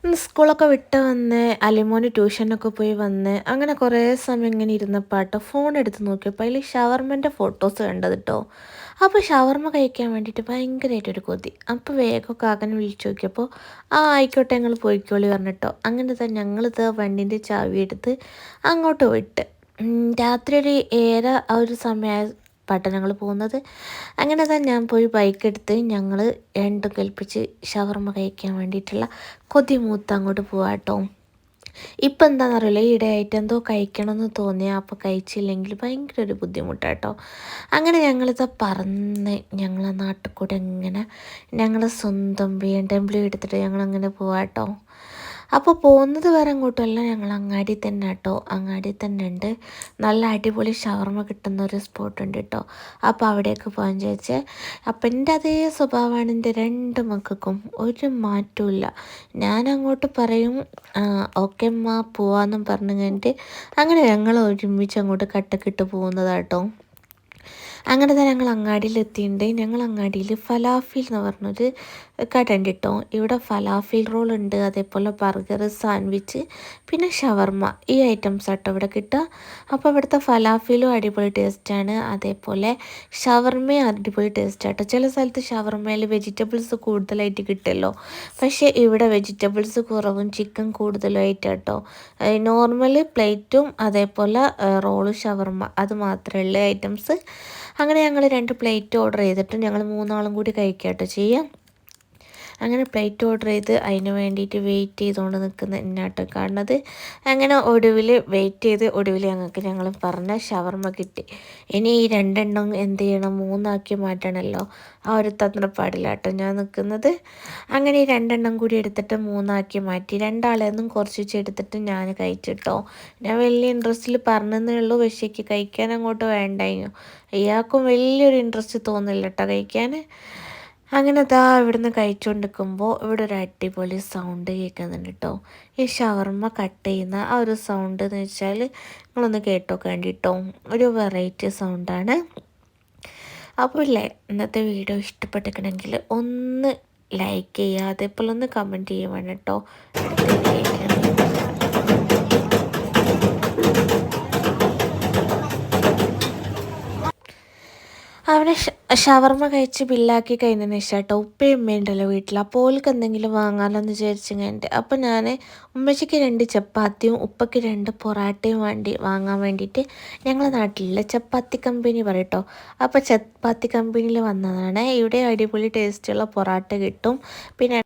സ്കൂളൊക്കെ വിട്ട് വന്ന് അലിമോന് ട്യൂഷനൊക്കെ പോയി വന്ന് അങ്ങനെ കുറേ സമയം ഇങ്ങനെ ഇരുന്നപ്പാട്ടോ ഫോൺ എടുത്ത് നോക്കിയപ്പോൾ അതിൽ ഷവർമൻ്റെ ഫോട്ടോസ് കണ്ടത് കേട്ടോ. അപ്പോൾ ഷവർമ കഴിക്കാൻ വേണ്ടിയിട്ട് ഭയങ്കരമായിട്ടൊരു കൊതി. അപ്പോൾ വേഗം കാക്കനെ വിളിച്ചു നോക്കിയപ്പോൾ ആയിക്കോട്ടെ ഞങ്ങൾ പോയിക്കോളി പറഞ്ഞിട്ടോ. അങ്ങനെ തന്നെ ഞങ്ങളിത് വണ്ടിൻ്റെ ചാവി എടുത്ത് അങ്ങോട്ട് വിട്ട് രാത്രി ഒരു 7 ആ ഒരു സമയമായ ഞങ്ങൾ പോകുന്നത്. അങ്ങനെ തന്നെ ഞാൻ പോയി ബൈക്ക് എടുത്ത് ഞങ്ങൾ രണ്ടും കൽപ്പിച്ച് ഷവർമ കഴിക്കാൻ വേണ്ടിയിട്ടുള്ള കൊതി മൂത്ത് അങ്ങോട്ട് പോവാട്ടോ. ഇപ്പം എന്താണെന്നറിയില്ല, ഈയിടെയായിട്ട് എന്തോ കഴിക്കണമെന്ന് തോന്നിയാൽ അപ്പോൾ കഴിച്ചില്ലെങ്കിൽ ഭയങ്കര ഒരു ബുദ്ധിമുട്ടാട്ടോ. അങ്ങനെ ഞങ്ങളിത് പറന്ന് ഞങ്ങളെ നാട്ടിൽ കൂടെ ഇങ്ങനെ ഞങ്ങൾ സ്വന്തം BMW എടുത്തിട്ട് ഞങ്ങളങ്ങനെ പോവാട്ടോ. അപ്പോൾ പോകുന്നത് വരെ അങ്ങോട്ടല്ല, ഞങ്ങൾ അങ്ങാടി തന്നെ കേട്ടോ. അങ്ങാടി തന്നെ ഉണ്ട് നല്ല അടിപൊളി ഷവർമ കിട്ടുന്ന ഒരു സ്പോട്ട് ഉണ്ട് കേട്ടോ. അപ്പോൾ അവിടേക്ക് പോകാൻ ചോദിച്ചാൽ അപ്പം എൻ്റെ അതേ സ്വഭാവമാണ് എൻ്റെ 2 മക്കൾക്കും, ഒരു മാറ്റമില്ല. ഞാൻ അങ്ങോട്ട് പറയും ഓക്കെ അമ്മ പോവാമെന്നും പറഞ്ഞു കഴിഞ്ഞിട്ട് അങ്ങനെ ഞങ്ങൾ ഒരുമിച്ച് അങ്ങോട്ട് കട്ടക്കിട്ട് പോകുന്നതാട്ടോ. അങ്ങനെ തന്നെ ഞങ്ങൾ അങ്ങാടിയിലെത്തിയിട്ടുണ്ട്. ഞങ്ങൾ അങ്ങാടിയിൽ ഫലാഫിൽ എന്ന് പറഞ്ഞൊരു കട ഉണ്ട് കേട്ടോ. ഇവിടെ ഫലാഫിൽ റോൾ ഉണ്ട്, അതേപോലെ ബർഗർ, സാൻഡ്വിച്ച്, പിന്നെ ഷവർമ, ഈ ഐറ്റംസ് ആട്ടോ ഇവിടെ കിട്ടുക. അപ്പോൾ ഇവിടുത്തെ ഫലാഫിലും അടിപൊളി ടേസ്റ്റാണ്, അതേപോലെ ഷവർമയും അടിപൊളി ടേസ്റ്റ് ആട്ടോ. ചില സ്ഥലത്ത് ഷവർമയിൽ വെജിറ്റബിൾസ് കൂടുതലായിട്ട് കിട്ടുമല്ലോ, പക്ഷേ ഇവിടെ വെജിറ്റബിൾസ് കുറവും ചിക്കൻ കൂടുതലും ആയിട്ടാട്ടോ. നോർമൽ പ്ലേറ്റും അതേപോലെ റോള് ഷവർമ അത് മാത്രമേ ഉള്ളൂ ഐറ്റംസ്. അങ്ങനെ ഞങ്ങൾ 2 പ്ലേറ്റ് ഓർഡർ ചെയ്തിട്ട് ഞങ്ങൾ 3 ആളും കൂടി കഴിക്കാട്ടോ ചെയ്യാം. അങ്ങനെ പ്ലേറ്റ് ഓർഡർ ചെയ്ത് അതിന് വേണ്ടിയിട്ട് വെയിറ്റ് ചെയ്തുകൊണ്ട് നിൽക്കുന്ന എന്നാട്ടോ കാണുന്നത്. അങ്ങനെ ഒടുവിൽ വെയിറ്റ് ചെയ്ത് ഒടുവിൽ ഞങ്ങൾ പറഞ്ഞ ഷവർമ കിട്ടി. ഇനി ഈ 2 എണ്ണം എന്ത് ചെയ്യണം, 3 ആക്കി മാറ്റണമല്ലോ. ആ ഒരു തന്ത്രപ്പാടില്ല കേട്ടോ ഞാൻ നിൽക്കുന്നത്. അങ്ങനെ ഈ 2 എണ്ണം കൂടി എടുത്തിട്ട് 3 ആക്കി മാറ്റി. 2 ആളെയൊന്നും കുറച്ച് എടുത്തിട്ട് ഞാൻ കഴിച്ചിട്ടോ. ഞാൻ വലിയ ഇൻട്രസ്റ്റിൽ പറഞ്ഞതേ ഉള്ളൂ, പക്ഷേ എനിക്ക് കഴിക്കാൻ അങ്ങോട്ട് വേണ്ടായിരുന്നു. ഇയാൾക്കും വലിയൊരു ഇൻട്രസ്റ്റ് തോന്നില്ല കേട്ടോ കഴിക്കാൻ. അങ്ങനെ അതാ ഇവിടുന്ന് കഴിച്ചുകൊണ്ടിരിക്കുമ്പോൾ ഇവിടെ ഒരു അടിപൊളി സൗണ്ട് കേൾക്കുന്നുണ്ട് കേട്ടോ. ഈ ഷവർമ കട്ട് ചെയ്യുന്ന ആ ഒരു സൗണ്ട് എന്ന് വെച്ചാൽ നിങ്ങളൊന്ന് കേട്ടോക്കെ വേണ്ടിട്ടോ, ഒരു വെറൈറ്റി സൗണ്ടാണ്. അപ്പോൾ ഇല്ലേ, ഇന്നത്തെ വീഡിയോ ഇഷ്ടപ്പെട്ടിട്ടുണ്ടെങ്കിൽ ഒന്ന് ലൈക്ക് ചെയ്യുക, അതേപോലെ ഒന്ന് കമൻറ്റ് ചെയ്യുക വേണം കേട്ടോ. അവിടെ ഷവർമ കഴിച്ച് ബില്ലാക്കി കഴിഞ്ഞതിന് ശേഷം കേട്ടോ ഉപ്പയും ഉമ്മയുണ്ടല്ലോ വീട്ടിൽ. അപ്പോൾ ഓൾക്ക് എന്തെങ്കിലും വാങ്ങാമല്ലോ എന്ന് വിചാരിച്ചു കഴിഞ്ഞിട്ട് അപ്പോൾ ഞാൻ ഉമ്മച്ചിക്ക് 2 ചപ്പാത്തിയും ഉപ്പയ്ക്ക് 2 പൊറാട്ടയും വാങ്ങാൻ വേണ്ടിയിട്ട് ഞങ്ങളുടെ നാട്ടിലുള്ള ചപ്പാത്തി കമ്പനി പറയട്ടോ. അപ്പോൾ ചപ്പാത്തി കമ്പനിയിൽ വന്നതാണ്. ഇവിടെ അടിപൊളി ടേസ്റ്റുള്ള പൊറാട്ട കിട്ടും, പിന്നെ